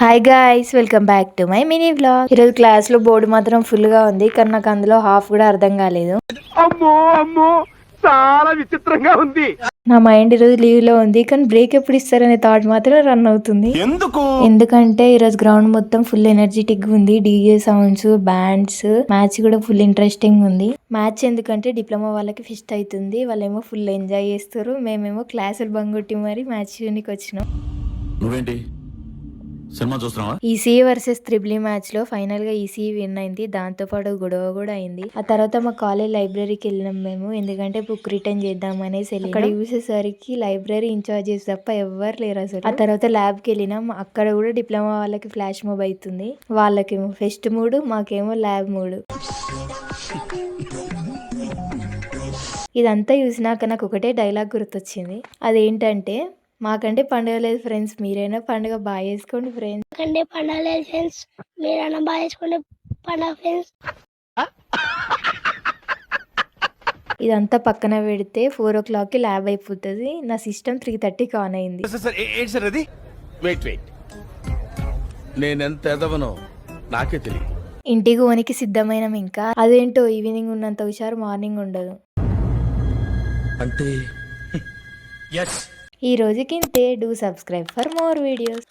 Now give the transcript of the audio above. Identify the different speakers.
Speaker 1: Hi guys, welcome back to my mini vlog. ఈరోజు class లో board మాత్రం full గా ఉంది, కానీ నాకు అందులో హాఫ్ కూడా అర్థం కాలేదు.
Speaker 2: అమ్మో అమ్మో చాలా విచిత్రంగా ఉంది.
Speaker 1: నా మైండ్ ఈరోజు లీవ్ లో ఉంది, కానీ బ్రేక్ ఎప్పుడు ఇస్తారనే థాట్ మాత్రం రన్ అవుతుంది. ఎందుకంటే ఈరోజు గ్రౌండ్ మొత్తం ఫుల్ ఎనర్జెటిక్ ఉంది. డీజే సౌండ్స్, బ్యాండ్స్, మ్యాచ్ కూడా ఫుల్ ఇంట్రెస్టింగ్ ఉంది. మ్యాచ్ ఎందుకంటే డిప్లొమా వాళ్ళకి ఫిస్ట్ అవుతుంది, వాళ్ళేమో ఫుల్ ఎంజాయ్ చేస్తారు. మేమేమో క్లాసులు బంగొట్టి మరి మ్యాచ్ చూనికి వచ్చినాం.
Speaker 3: నువ్వేంటి సినిమా చూస్తున్నావా?
Speaker 1: ఈసీ వర్సెస్ త్రిబ్లీ మ్యాచ్ లో ఫైనల్ గా ఈసీ విన్ అయింది. దాంతో పాటు గొడవ కూడా అయింది. ఆ తర్వాత మా కాలేజ్ లైబ్రరీకి వెళ్ళినాం మేము, ఎందుకంటే బుక్ రిటర్న్ చేద్దాం అనేసి. అక్కడ చూసేసరికి లైబ్రరీ ఇన్ఛార్జెస్ తప్ప ఎవ్వరు లేరు అసలు. ఆ తర్వాత ల్యాబ్ కి వెళ్ళినాం, అక్కడ కూడా డిప్లొమా వాళ్ళకి ఫ్లాష్ మూవ్ అవుతుంది. వాళ్ళకేమో ఫెస్ట్ మూడు, మాకేమో ల్యాబ్ మూడు. ఇదంతా చూసినాక నాకు ఒకటే డైలాగ్ గుర్తొచ్చింది. అదేంటంటే, మాకంటే పండుగ లేదు ఫ్రెండ్స్, మీరైనా పండుగ బాగా చేసుకోండి ఫ్రెండ్స్.
Speaker 4: మాకంటే పండుగ లేదు ఫ్రెండ్స్, మీరైనా బాగా చేసుకోండి పండుగ ఫ్రెండ్స్.
Speaker 1: ఇదంతా పక్కన పెడితే 4 o'clock కి ల్యాబ్ అయిపోతుంది. నా సిస్టమ్ 3:30కి ఆన్ అయింది.
Speaker 2: నేనెంత ఎదవనో నాకే తెలియదు.
Speaker 1: ఇంటికి ఓనికి సిద్ధమైనాం. ఇంకా అదేంటో ఈవినింగ్ ఉన్నంత హుషారు మార్నింగ్ ఉండదు.
Speaker 2: అంటే
Speaker 1: ఈ రోజుకి ఇంతే. Do subscribe for more videos.